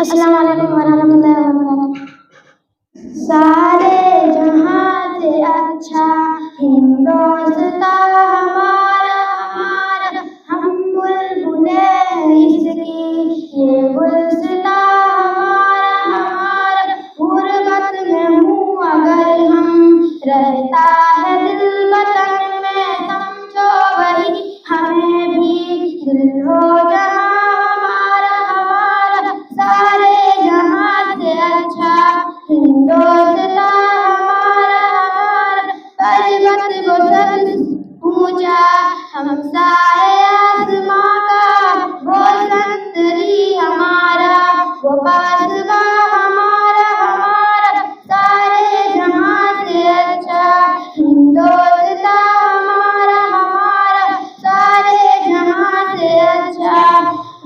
السلام علیکم ورحمۃ اللہ وبرکاتہ۔ سارے جہاں سے اچھا ہندوستان ہمارا ہمارا، ہم بلبلے اس کی یہ گلستان ہمارا ہمارا، غربت میں ہوں اگر ہم رہتا ہے دل وطن میں، سمجھو وہی ہمیں بھی دل ہو جہاں ہمارا ہمارا، سارے جہاں سے اچھا ہندوستان ہمارا ہمارا، پربت وہ سب اونچا ہمسائے آسماں کا، وہ سنتری ہمارا وہ پاسباں ہمارا ہمارا، سارے جہاں سے اچھا ہندوستان ہمارا ہمارا، سارے جہاں سے اچھا،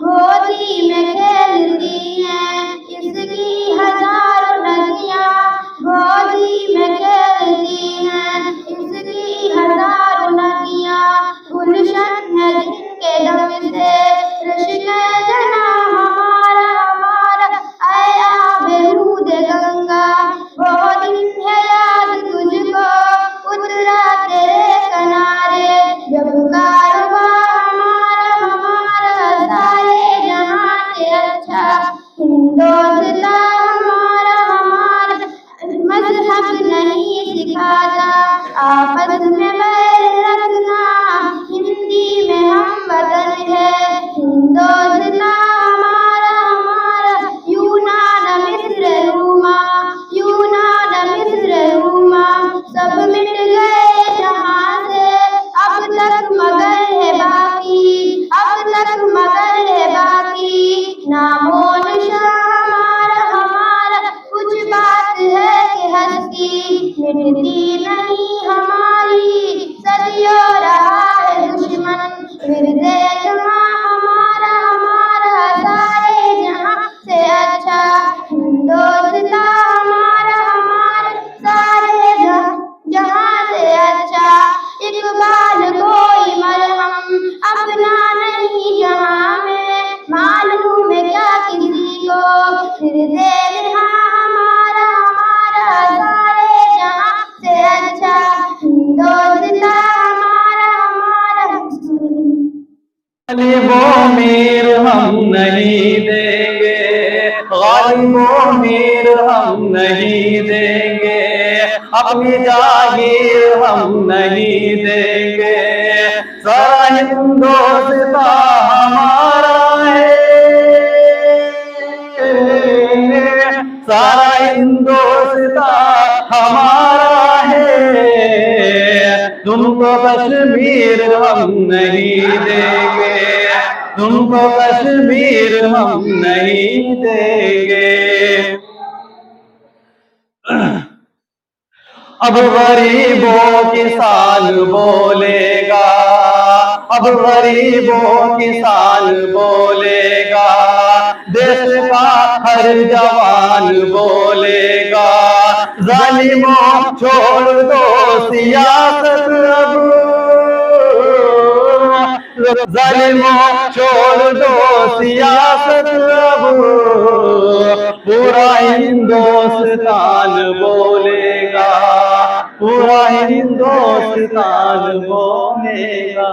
گودی میں کھیلتی ہیں اس کی ہزاروں ندیاں، گودی میں کھیلتی ہیں اس کی ہزاروں ندیاں، گلشن ہے جن کے دم سے رشک جنا ہمارا ہمارا، اے آب رود گنگا وہ دن ہے یاد تجھ کو، اترا تیرے کنارے جب کارواں ہمارا ہمارا، سارے جہاں سے اچھا ہندوستان ہمارا ہمارا، مذہب نہیں سکھاتا آپس میں بیر رکھنا، ہندی میں ہم وطن ہے ہندوستان ہمارا ہمارا، یونان مصر روما یونان مصر روما سب مٹ گئے جہاں سے، اب تک مگر ہے باقی اب تک مگر ہے باقی نام و نشان ہمارا ہمارا، کچھ بات ہے کہ ہستی مٹتی نہیں ہماری، صدیوں رہا ہے دشمن ورد جہاں ہمارا ہمارا، سارے جہاں سے اچھا ہندوستان ہمارا ہمارا، سارے جہاں سے اچھا، اقبال کوئی مرہم اپنا نہیں جہاں میں، معلوم ہے کیا کسی کو پھر دل ہاں ہمارا ہمارا، سارے جہاں سے اچھا ہندوستان ہمارا ہمارا۔ غالب و میر ہم نہیں دیں گے، غالب و میر ہم نہیں دیں گے، اپنی جاگیر ہم نہیں دیں گے، سارا ہندوستان ہمارا ہے، سارا ہندوستان ہمارا ہے، تم کو کشمیر ہم نہیں دیں گے، تم کو کشمیر ہم نہیں دیں گے۔ اب غریبوں کی سال بولے گا، اب غریبوں کی سال بولے گا، دیش کا ہر جوان بولے گا، ظالموں چھوڑ دو سیاست اب، ظالموں چھوڑ دو سیاست اب، پورا ہندوستان بولے گا، پورا ہندوستان بولے گا۔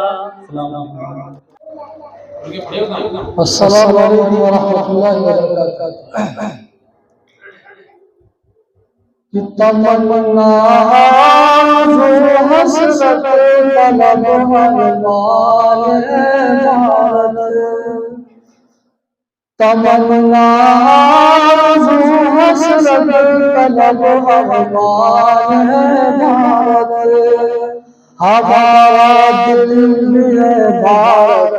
السلام علیکم ورحمۃ اللہ وبرکاتہ۔ تمنا حسرت طلب ارمان بھارت، تمنا حسرت طلب ارمان بھارت، ہمارا دل ہے بھارت،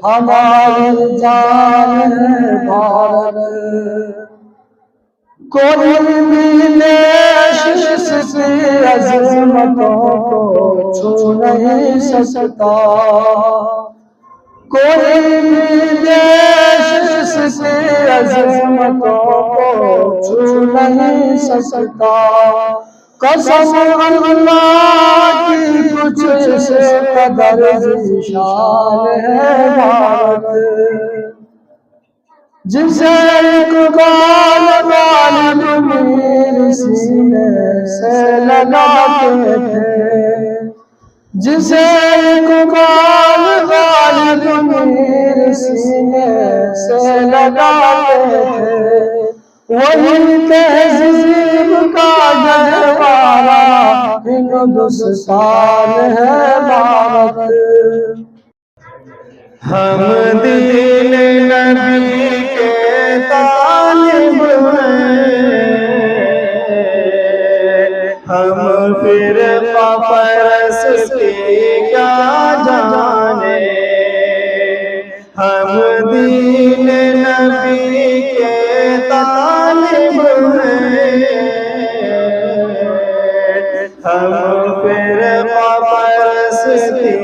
ہماری جان ہے بھارت، کوئی بھی دیش اس کی عظمتوں کو چھو نہیں سکتا، کوئی بھی دیش اس کی عظمتوں کو چھو نہیں سکتا، قسم اللہ کی کچھ سے قدر ذیشان ہے بھارت، جسے اقبال غالب میرے سینے سے لگاتے تھے، جسے اقبال غالب میرے سینے سے لگاتے تھے، وہی تہذیب کا گہوارہ ہندوستان ہے بھارت۔ ہم دین نبی کے طالب ہیں، ہم فرقہ پرستی کیا جانے، ہم دین نبی کے طالب ہیں، ہم فرقہ پرستی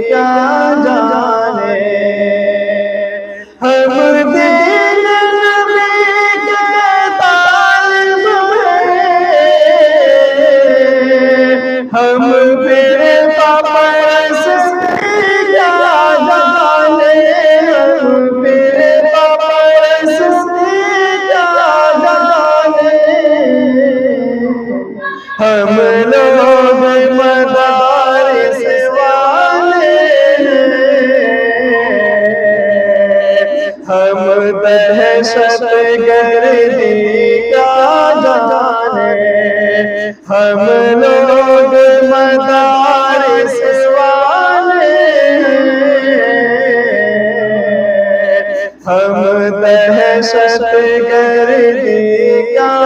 کیا جانے، ہم دین نبی کے طالب ہیں، ہم فرقہ پرستی کیا جانے، ہم فرقہ پرستی کیا جانے، ہم لوگ مدارس والے ہیں، ہم دہشت گردی کیا جانے، ہم لوگ مدارس والے ہیں، ہم دہشت گردی کیا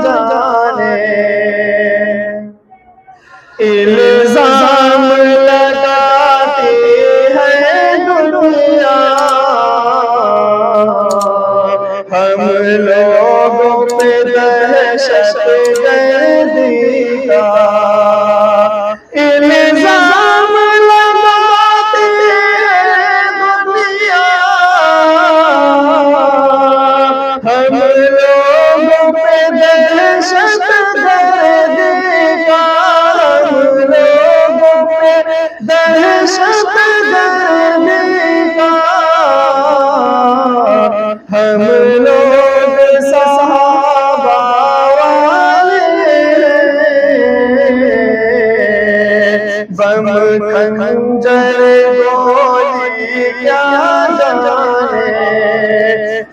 جانے، الزام لگاتی ہے دنیا، ہم لوگوں پہ دہشت گردی کا الزام لگاتی ہے دنیا، ہم لوگوں پہ دہشت گردی کا، ہم لوگوں پہ دہشت گردی کا، ہم لوگ صحابہ والے ہیں، بم خنجر گولی کیا جانے،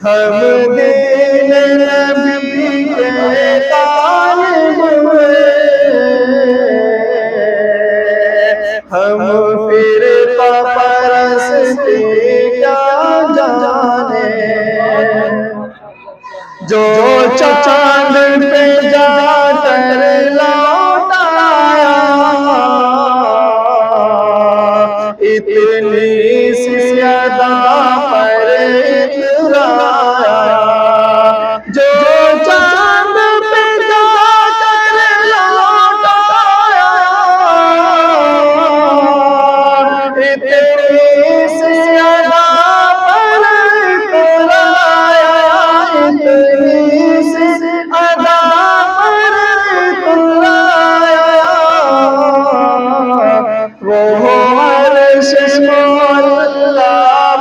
ہم دین نبی کے طالب ہیں، ہم فرقہ پرستی کیا جانے، جو چاند پہ جا کر لوٹ آیا، اتنی سی ادا پر اترایا، جو چاند پہ جا کر لوٹ آیا، اتنی سی ادا پر اترایا، اتنی سی ادا پر اترایا، وہ عرش مولا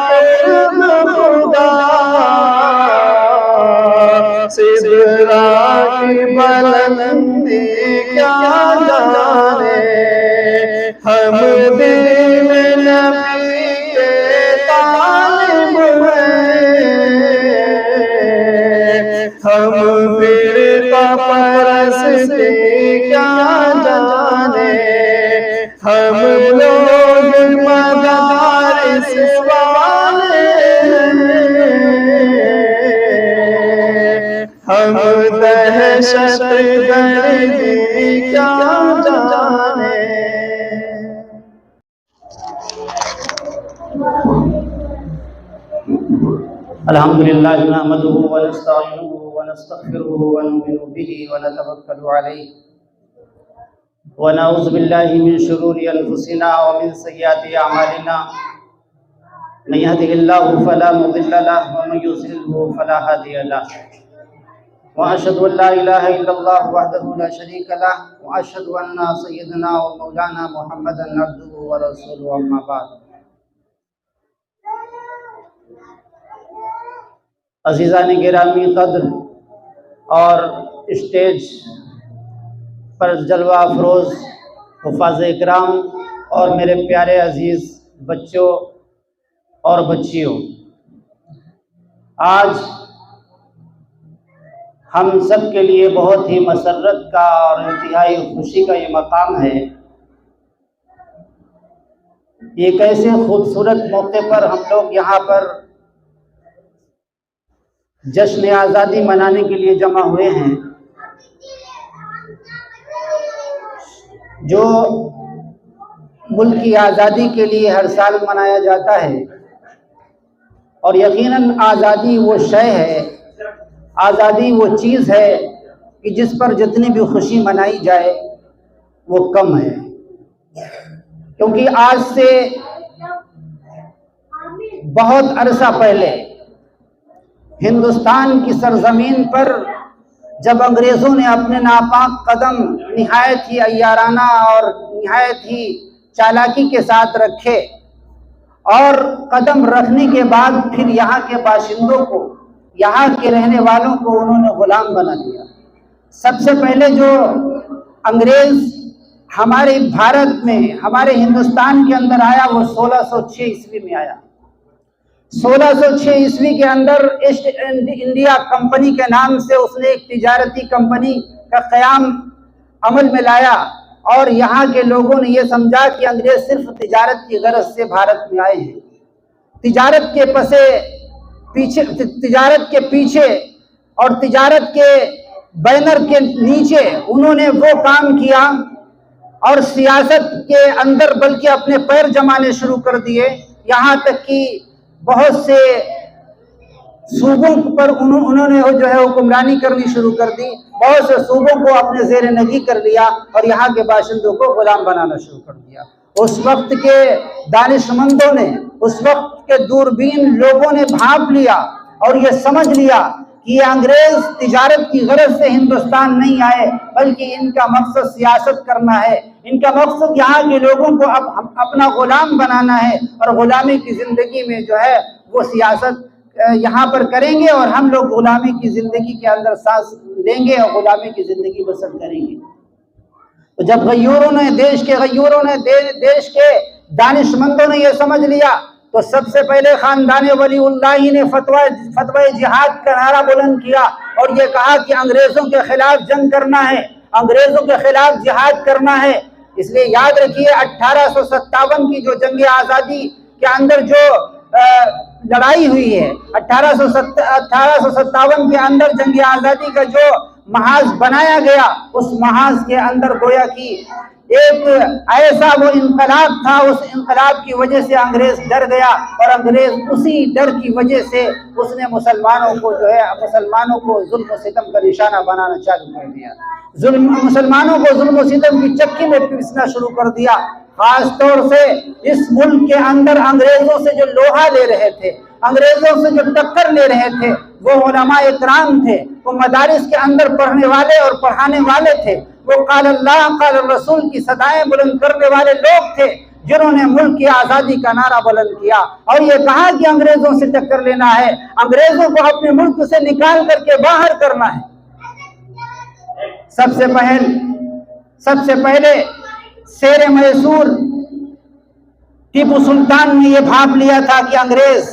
قرب خدا، سدرا کی بلندی کیا جانے، ہم دین نبی کے طالب ہیں، ہم فرقہ پرستی کیا جانے، ہم لوگ مدارس والے ہیں، ہم دہشت گردی کیا جانے۔ الحمدللہ نحمدہ ونستعینہ ونستغفرہ ونؤمن بہ ونتوکل علیہ ونعوذ باللہ من شرور انفسنا ومن سیئات اعمالنا، من یہدہ اللہ فلا مضل لہ ومن یضلل فلا ہادی لہ، واشہد ان لا الہ الا اللہ وحدہ لا شریک لہ، واشہد ان سیدنا و مولانا محمدا عبدہ ورسولہ، اما بعد۔ عزیزان گرامی قدر اور اسٹیج پر جلوہ افروز حفاظ اکرام اور میرے پیارے عزیز بچوں اور بچیوں، آج ہم سب کے لیے بہت ہی مسرت کا اور انتہائی خوشی کا یہ مقام ہے۔ ایک ایسے خوبصورت موقع پر ہم لوگ یہاں پر جشن آزادی منانے کے لیے جمع ہوئے ہیں، جو ملک کی آزادی کے لیے ہر سال منایا جاتا ہے۔ اور یقیناً آزادی وہ شے ہے، آزادی وہ چیز ہے کہ جس پر جتنی بھی خوشی منائی جائے وہ کم ہے، کیونکہ آج سے بہت عرصہ پہلے ہندوستان کی سرزمین پر جب انگریزوں نے اپنے ناپاک قدم نہایت ہی عیارانہ اور نہایت ہی چالاکی کے ساتھ رکھے، اور قدم رکھنے کے بعد پھر یہاں کے باشندوں کو، یہاں کے رہنے والوں کو انہوں نے غلام بنا دیا۔ سب سے پہلے جو انگریز ہمارے بھارت میں، ہمارے ہندوستان کے اندر آیا، وہ 1606 عیسوی میں آیا۔ 1606 عیسوی کے اندر ایسٹ انڈیا کمپنی کے نام سے اس نے ایک تجارتی کمپنی کا قیام عمل میں لایا، اور یہاں کے لوگوں نے یہ سمجھا کہ انگریز صرف تجارت کی غرض سے بھارت میں آئے ہیں۔ تجارت کے پیچھے اور تجارت کے بینر کے نیچے انہوں نے وہ کام کیا اور سیاست کے اندر بلکہ اپنے پیر جمانے شروع کر دیے، یہاں تک کہ بہت سے صوبوں پر انہوں نے جو ہے حکمرانی کرنی شروع کر دی، بہت سے صوبوں کو اپنے زیر نگی کر لیا اور یہاں کے باشندوں کو غلام بنانا شروع کر دیا۔ اس وقت کے دانش مندوں نے، اس وقت کے دوربین لوگوں نے بھانپ لیا اور یہ سمجھ لیا کہ یہ انگریز تجارت کی غرض سے ہندوستان نہیں آئے، بلکہ ان کا مقصد سیاست کرنا ہے، ان کا مقصد یہاں کے لوگوں کو اپنا غلام بنانا ہے، اور غلامی کی زندگی میں جو ہے وہ سیاست یہاں پر کریں گے، اور ہم لوگ غلامی کی زندگی کے اندر سانس لیں گے اور غلامی کی زندگی بسر کریں گے۔ تو جب دیش کے دانش مندوں نے یہ سمجھ لیا، تو سب سے پہلے خاندان ولی اللہ نے فتوی جہاد کا نعرہ بلند کیا اور یہ کہا کہ انگریزوں کے خلاف جنگ کرنا ہے، انگریزوں کے خلاف جہاد کرنا ہے۔ اس لیے یاد رکھیے 1857 کی جو جنگ آزادی کے اندر جو لڑائی ہوئی ہے، 1857 کے اندر جنگ آزادی کا جو محاذ بنایا گیا، اس محاذ کے اندر گویا کہ ایک ایسا وہ انقلاب تھا، اس انقلاب کی وجہ سے انگریز ڈر گیا، اور انگریز اسی ڈر کی وجہ سے اس نے مسلمانوں کو ظلم و ستم کا نشانہ بنانا چالو کر دیا، مسلمانوں کو ظلم و ستم کی چکی میں پیسنا شروع کر دیا۔ خاص طور سے اس ملک کے اندر انگریزوں سے جو لوہا لے رہے تھے، انگریزوں سے جو ٹکر لے رہے تھے، وہ علماء اکرام تھے، وہ مدارس کے اندر پڑھنے والے اور پڑھانے والے تھے، وہ قال اللہ قال الرسول کی صدائیں بلند کرنے والے لوگ تھے، جنہوں نے ملک کی آزادی کا نعرہ بلند کیا اور یہ کہا کہ انگریزوں سے ٹکر لینا ہے، انگریزوں کو اپنے ملک سے نکال کر کے باہر کرنا ہے۔ سب سے پہلے شیر میسور ٹیپو سلطان نے یہ بھانپ لیا تھا کہ انگریز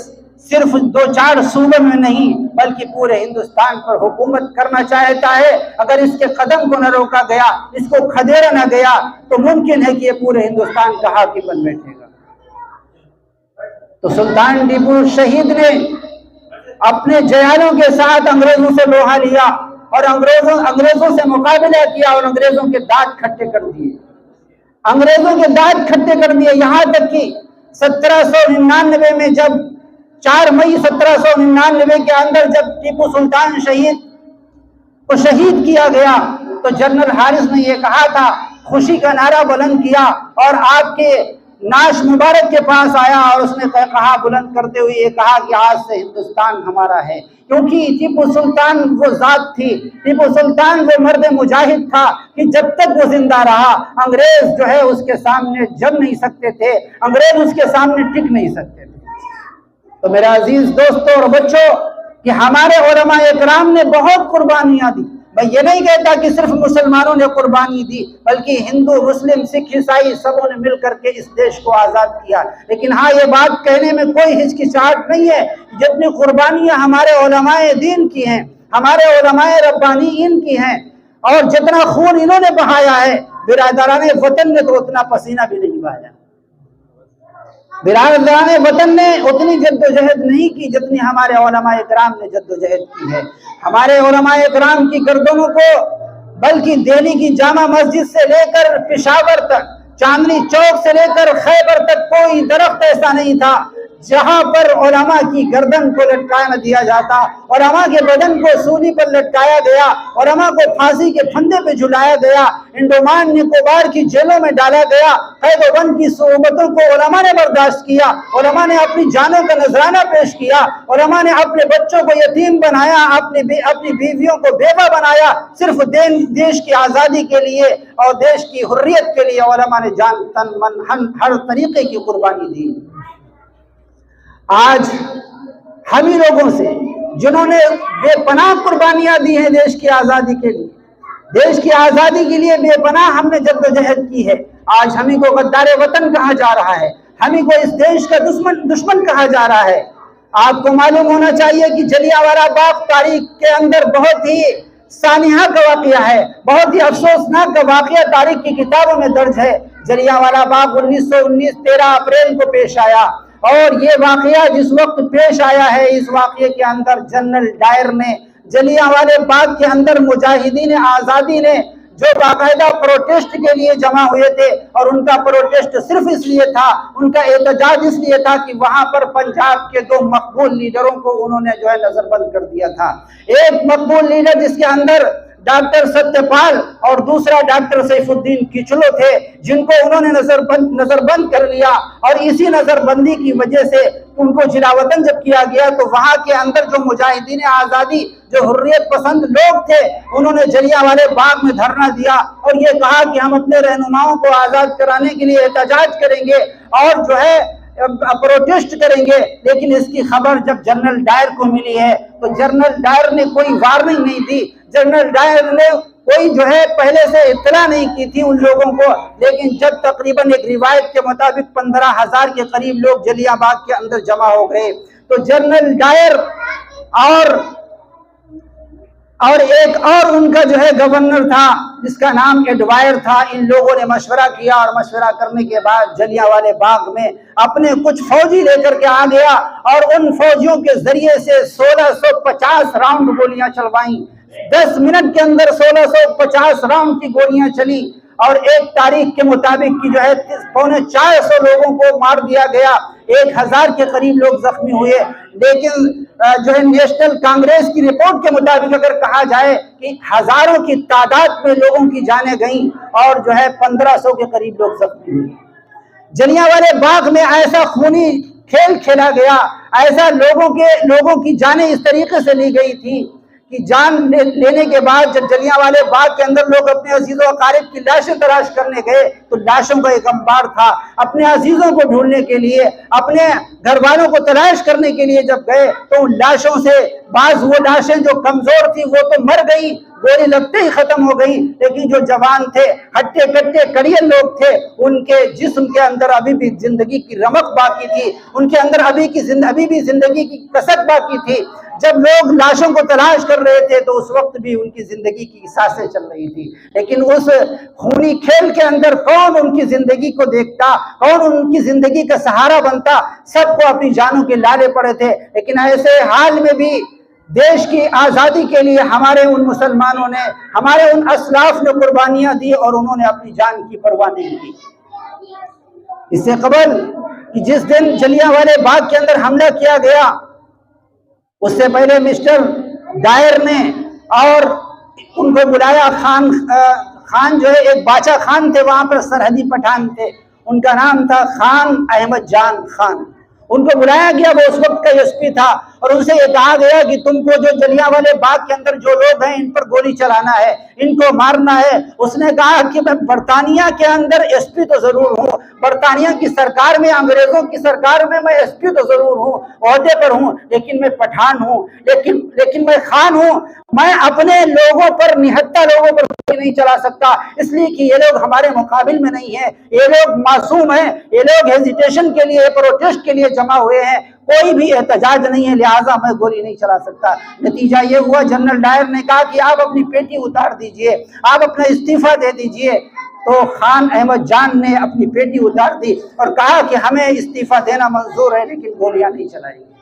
صرف 2-4 صوبوں میں نہیں بلکہ پورے ہندوستان پر حکومت کرنا چاہتا ہے۔ اگر اس کے قدم کو نہ روکا گیا، اس کو کھدیرا نہ گیا، تو ممکن ہے کہ یہ پورے ہندوستان کا حاکم بن بیٹھے گا۔ تو سلطان ٹیپو شہید نے اپنے جیالوں کے ساتھ انگریزوں سے لوہا لیا اور انگریزوں سے مقابلہ کیا اور انگریزوں کے دانت کھٹے کر دیے، یہاں تک کہ 1799 میں جب 4 مئی 1799 کے اندر جب ٹیپو سلطان کو شہید کیا گیا، تو جنرل حارث نے یہ کہا تھا، خوشی کا نعرہ بلند کیا اور آپ کے ناش مبارک کے پاس آیا اور اس نے کہا بلند کرتے ہوئے یہ کہا کہ آج سے ہندوستان ہمارا ہے، کیونکہ ٹیپو سلطان وہ ذات تھی، ٹیپو سلطان وہ مرد مجاہد تھا کہ جب تک وہ زندہ رہا انگریز جو ہے اس کے سامنے جم نہیں سکتے تھے، انگریز اس کے سامنے ٹک نہیں سکتے تھے۔ تو میرا عزیز دوستوں اور بچوں، کہ ہمارے علماء اکرام نے بہت قربانیاں دی. میں یہ نہیں کہتا کہ صرف مسلمانوں نے قربانی دی، بلکہ ہندو، مسلم، سکھ، عیسائی سبوں نے مل کر کے اس دیش کو آزاد کیا. لیکن ہاں یہ بات کہنے میں کوئی ہچکچاہٹ نہیں ہے، جتنی قربانیاں ہمارے علماء دین کی ہیں، ہمارے علماء ربانیین کی ہیں، اور جتنا خون انہوں نے بہایا ہے، برادران وطن نے تو اتنا پسینہ بھی نہیں بہایا. برادران وطن نے اتنی جد و جہد نہیں کی جتنی ہمارے علماء اکرام نے جد و جہد کی ہے. ہمارے علماء اکرام کی گردنوں کو بلکہ دہلی کی جامع مسجد سے لے کر پشاور تک، چاندنی چوک سے لے کر خیبر تک کوئی درخت ایسا نہیں تھا جہاں پر علماء کی گردن کو لٹکایا نہ دیا جاتا، علماء کے بدن کو سولی پر لٹکایا گیا، علماء کو پھانسی کے پھندے پہ جھلایا گیا، انڈومان نکوبار کی جیلوں میں ڈالا گیا، قید و بند کی صعوبتوں کو علماء نے برداشت کیا، علماء نے اپنی جانوں کا نذرانہ پیش کیا، علماء نے اپنے بچوں کو یتیم بنایا، اپنی بیویوں کو بیوہ بنایا، صرف دیش کی آزادی کے لیے اور دیش کی حریت کے لیے علماء نے جان تن من ہر طریقے کی قربانی دی. آج ہم ہی لوگوں سے جنہوں نے بے پناہ قربانیاں دی ہیں دیش کی آزادی کے لیے، دیش کی آزادی کے لیے بے پناہ ہم نے جد و جہد کی ہے، آج ہمیں کو غدار وطن کہا جا رہا ہے، ہمیں کو اس دیش کا دشمن کہا جا رہا ہے. آپ کو معلوم ہونا چاہیے کہ جلیانوالہ باغ تاریخ کے اندر بہت ہی سانحہ کا واقعہ ہے، بہت ہی افسوسناک کا واقعہ تاریخ کی کتابوں میں درج ہے. جلیانوالہ باغ 1919 13 اپریل کو پیش آیا، اور یہ واقعہ جس وقت پیش آیا ہے، اس واقعے کے اندر جنرل ڈائر نے جلیانوالے باغ کے اندر مجاہدین آزادی نے جو باقاعدہ پروٹیسٹ کے لیے جمع ہوئے تھے، اور ان کا پروٹیسٹ صرف اس لیے تھا، ان کا احتجاج اس لیے تھا کہ وہاں پر پنجاب کے 2 مقبول لیڈروں کو انہوں نے جو ہے نظر بند کر دیا تھا. ایک مقبول لیڈر جس کے اندر ڈاکٹر ستیہ پال اور دوسرا ڈاکٹر سیف الدین کچلو تھے، جن کو انہوں نے نظر بند کر لیا، اور اسی نظر بندی کی وجہ سے ان کو جلا وطن جب کیا گیا تو وہاں کے اندر جو مجاہدین آزادی، جو حریت پسند لوگ تھے، انہوں نے جلیانوالے باغ میں دھرنا دیا اور یہ کہا کہ ہم اپنے رہنماؤں کو آزاد کرانے کے لیے احتجاج کریں گے اور جو ہے پروٹیسٹ کریں گے. لیکن اس کی خبر جب جنرل ڈائر کو ملی ہے تو جنرل ڈائر نے کوئی وارننگ نہیں دی، جنرل ڈائر نے کوئی جو ہے پہلے سے اطلاع نہیں کی تھی ان لوگوں کو. لیکن جب تقریباً ایک روایت کے مطابق 15,000 کے قریب لوگ جلیاں باغ کے اندر جمع ہو گئے تو جنرل ڈائر اور ایک اور ان کا جو ہے گورنر تھا جس کا نام ایڈوائر تھا، ان لوگوں نے مشورہ کیا، اور مشورہ کرنے کے بعد جلیانوالے باغ میں اپنے کچھ فوجی لے کر کے آ گیا، اور ان فوجیوں کے ذریعے سے 1650 راؤنڈ گولیاں چلوائیں. 10 منٹ کے اندر 1650 راؤنڈ کی گولیاں چلی، اور ایک تاریخ کے مطابق کی جو ہے 450 لوگوں کو مار دیا گیا، 1000 کے قریب لوگ زخمی ہوئے. لیکن جو ہے نیشنل کانگریس کی رپورٹ کے مطابق اگر کہا جائے کہ ہزاروں کی تعداد میں لوگوں کی جانیں گئیں، اور جو ہے 1500 کے قریب لوگ زخمی ہوئے. جلیانوالے باغ میں ایسا خونی کھیل کھیلا گیا، ایسا لوگوں کی جانیں اس طریقے سے لی گئی تھی کہ جان لینے کے بعد جب جلیانوالے باغ کے اندر لوگ اپنے عزیز و اقارب کی لاشیں تلاش کرنے گئے تو لاشوں کا ایک انبار تھا. اپنے عزیزوں کو ڈھونڈنے کے لیے، اپنے گھر والوں کو تلاش کرنے کے لیے جب گئے تو ان لاشوں سے بعض وہ لاشیں جو کمزور تھی وہ تو مر گئی، گولی لگتے ہی ختم ہو گئی، لیکن جو جوان تھے، ہٹے کٹے کڑیل لوگ تھے، ان کے جسم کے اندر ابھی بھی زندگی کی رمق باقی تھی، ان کے اندر ابھی بھی زندگی کی کسک باقی تھی. جب لوگ لاشوں کو تلاش کر رہے تھے تو اس وقت بھی ان کی زندگی کی سانسیں چل رہی تھی. لیکن اس خونی کھیل کے اندر کون ان کی زندگی کو دیکھتا، کون ان کی زندگی کا سہارا بنتا؟ سب کو اپنی جانوں کے لالے پڑے تھے. لیکن ایسے حال میں بھی دیش کی آزادی کے لیے ہمارے ان مسلمانوں نے، ہمارے ان اسلاف نے قربانیاں دی، اور انہوں نے اپنی جان کی پرواہ نہیں کی. اس سے قبل کہ جس دن جلیانوالے باغ کے اندر حملہ کیا گیا، اس سے پہلے مسٹر ڈائر نے اور ان کو بلایا. خان جو ہے ایک باچا خان تھے، وہاں پر سرحدی پٹھان تھے، ان کا نام تھا خان احمد جان خان. ان کو بلایا گیا، وہ اس وقت کا ایس پی تھا، اور ان سے یہ کہا گیا کہ تم کو جو جلیانوالے باغ کے اندر جو لوگ ہیں ان پر گولی چلانا ہے، ان کو مارنا ہے۔ اس نے کہا کہ میں برطانیہ کے اندر ایس پی تو ضرور ہوں، برطانیہ کی سرکار میں، انگریزوں کی سرکار میں ایس پی تو ضرور ہوں، عہدے پر ہوں، لیکن میں پٹھان ہوں، لیکن میں خان ہوں۔ میں اپنے لوگوں پر، نہتہ لوگوں پر گولی نہیں چلا سکتا، اس لیے کہ یہ لوگ ہمارے مقابل میں نہیں ہیں، یہ لوگ معصوم ہیں، یہ لوگ ہیزیٹیشن کے لیے، پروٹیسٹ کے لیے جمع ہوئے ہیں، کوئی بھی احتجاج نہیں ہے، لہٰذا میں گولی نہیں چلا سکتا۔ نتیجہ یہ ہوا، جنرل ڈائر نے کہا کہ آپ اپنی پیٹی اتار دیجئے، آپ اپنا استعفیٰ دے دیجئے۔ تو خان احمد جان نے اپنی پیٹی اتار دی اور کہا کہ ہمیں استعفیٰ دینا منظور ہے لیکن گولیاں نہیں چلائیں گے۔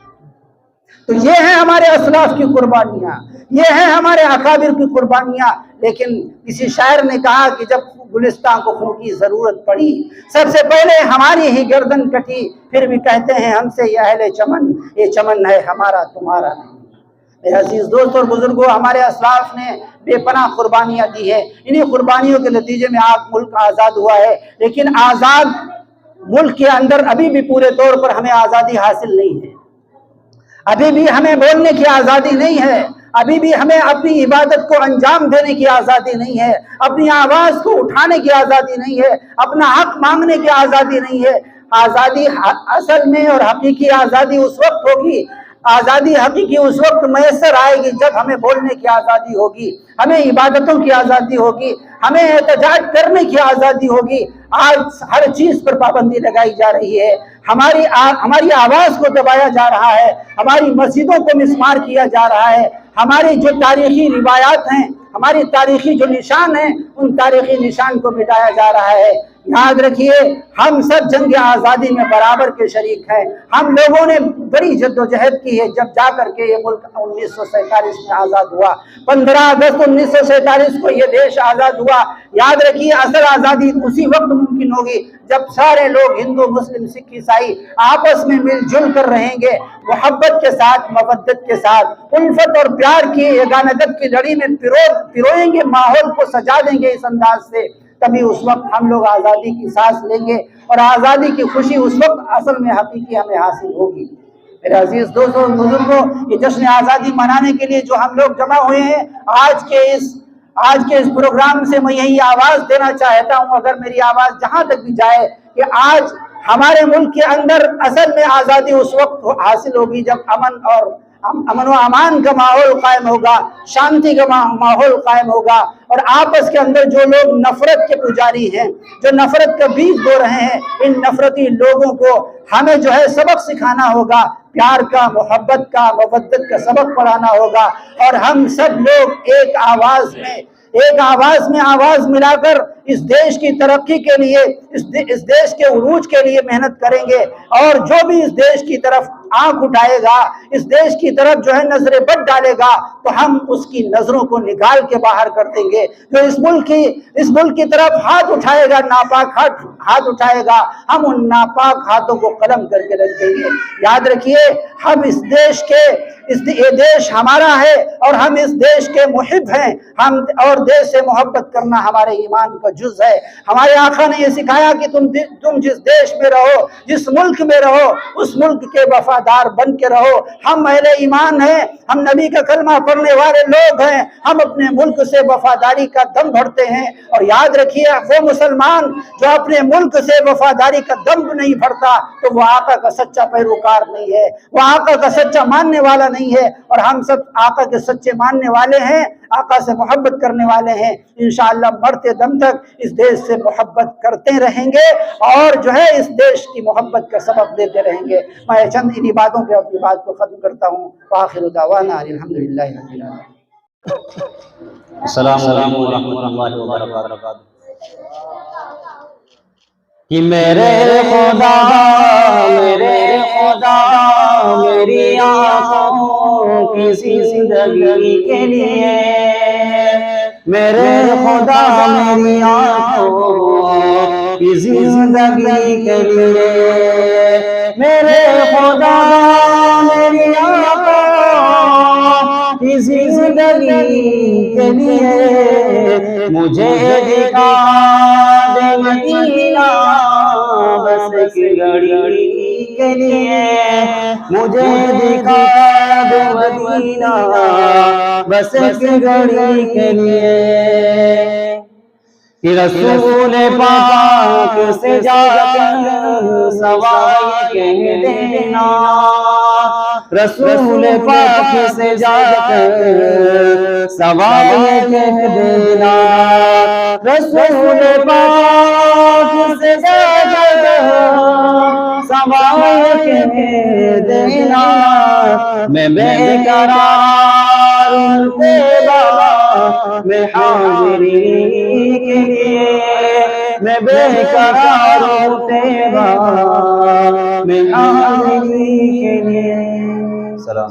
تو یہ ہیں ہمارے اسلاف کی قربانیاں، یہ ہیں ہمارے اکابر کی قربانیاں۔ لیکن کسی شاعر نے کہا کہ جب گلستان کو خون کی ضرورت پڑی، سب سے پہلے ہماری ہی گردن کٹی، پھر بھی کہتے ہیں ہم سے یہ اہل چمن، یہ چمن ہے ہمارا تمہارا نہیں۔ میرے عزیز دوست اور بزرگوں، ہمارے اسلاف نے بے پناہ قربانیاں دی ہیں، انہی قربانیوں کے نتیجے میں ملک آزاد ہوا ہے۔ لیکن آزاد ملک کے اندر ابھی بھی پورے طور پر ہمیں آزادی حاصل نہیں ہے، ابھی بھی ہمیں بولنے کی آزادی نہیں ہے، ابھی بھی ہمیں اپنی عبادت کو انجام دینے کی آزادی نہیں ہے، اپنی آواز کو اٹھانے کی آزادی نہیں ہے، اپنا حق مانگنے کی آزادی نہیں ہے۔ آزادی اصل میں اور حقیقی آزادی اس وقت ہوگی، آزادی حقیقی اس وقت میسر آئے گی جب ہمیں بولنے کی آزادی ہوگی، ہمیں عبادتوں کی آزادی ہوگی، ہمیں احتجاج کرنے کی آزادی ہوگی۔ آج ہر چیز پر پابندی لگائی جا رہی ہے، ہماری آواز کو دبایا جا رہا ہے، ہماری مسجدوں کو مسمار کیا جا رہا ہے، ہماری جو تاریخی روایات ہیں، ہماری تاریخی جو نشان ہیں، ان تاریخی نشان کو مٹایا جا رہا ہے۔ یاد رکھیے، ہم سب جنگ آزادی میں برابر کے شریک ہیں، ہم لوگوں نے بڑی جدوجہد کی ہے جب جا کر کے یہ ملک 1947 میں آزاد ہوا، 15 اگست 1947 کو یہ دیش آزاد ہوا۔ یاد رکھیے، اصل آزادی اسی وقت ممکن ہوگی جب سارے لوگ، ہندو، مسلم، سکھ، عیسائی، آپس میں مل جل کر رہیں گے، محبت کے ساتھ، مودت کے ساتھ، الفت اور پیار کی، یگانگت کی لڑی میں پروئیں گے، ماحول کو سجا دیں گے اس انداز سے، تبھی اس وقت ہم لوگ آزادی کی سانس لیں گے، اور آزادی کی خوشی اس وقت اصل میں حقیقی ہمیں حاصل ہوگی۔ میرے عزیز دوستوں بزرگوں، یہ جشن آزادی منانے کے لیے جو ہم لوگ جمع ہوئے ہیں، آج کے اس پروگرام سے میں یہی آواز دینا چاہتا ہوں، اگر میری آواز جہاں تک بھی جائے، کہ آج ہمارے ملک کے اندر اصل میں آزادی اس وقت حاصل ہوگی جب امن و امان کا ماحول قائم ہوگا، شانتی کا ماحول قائم ہوگا، اور آپس کے اندر جو لوگ نفرت کے پجاری ہیں، جو نفرت کا بیج بو رہے ہیں، ان نفرتی لوگوں کو ہمیں جو ہے سبق سکھانا ہوگا، پیار کا، محبت کا، مودت کا سبق پڑھانا ہوگا، اور ہم سب لوگ ایک آواز میں آواز ملا کر اس دیش کی ترقی کے لیے، اس دیش کے عروج کے لیے محنت کریں گے، اور جو بھی اس دیش کی طرف آنکھ اٹھائے گا، اس دیش کی طرف جو ہے نظریں بد ڈالے گا، تو ہم اس کی نظروں کو نکال کے باہر کر دیں گے۔ جو اس ملک کی طرف ہاتھ اٹھائے گا، ناپاک ہاتھ اٹھائے گا، ہم ان ناپاک ہاتھوں کو قلم کر کے رکھ دیں گے۔ یاد رکھیے، ہم یہ دیش ہمارا ہے، اور ہم اس دیش کے محب ہیں، اور دیش سے محبت کرنا ہمارے ایمان کا جز ہے۔ ہمارے آقا نے یہ سکھایا کہ تم جس دیش میں رہو، جس ملک میں رہو، اس ملک کے وفادار بن کے رہو۔ ہم اہل ایمان ہیں، ہم نبی کا کلمہ پڑھنے والے لوگ ہیں، ہم اپنے ملک سے وفاداری کا دم بھرتے ہیں۔ اور یاد رکھیے، وہ مسلمان جو اپنے ملک سے وفاداری کا دم نہیں بھرتا، تو وہ آقا کا سچا پیروکار نہیں ہے، وہ آقا کا سچا ماننے والا نہیں ہے۔ اور ہم سب آقا کے سچے ماننے والے ہیں، آقا سے محبت کرنے والے ہیں۔ انشاءاللہ مرتے دم تک اس دیش سے محبت کرتے رہیں گے، اور جو ہے اس دیش کی محبت کا سبق دیتے رہیں گے۔ میں چند انہی باتوں پہ اپنی بات کو ختم کرتا ہوں۔ وآخر دعوانا الحمدللہ رب العالمین۔ السلام علیکم ورحمۃ اللہ وبرکاتہ۔ کہ میرے خدا میری آنکھوں کی زندگی کے لیے، میرے خدا میری آنکھوں کی زندگی کے لیے، میرے خدا میری آنکھوں کی زندگی کے لیے، مجھے دکھا دے مدینہ بس ایک گھڑی کے لیے۔ لیے مجھے دکھا دو مدینہ بس ایک گھڑی کے لیے کہ رسول پاک سے جا کر سوال کہہ دینا رسول پاک سے جا کر سوال کہہ دینا رسول پاک سے جا کر سوال کہہ دینا میں بے قرار میں حاضری کے لیے میں بے قرار ہوں تیرا میں حاضری کے لیے. سلام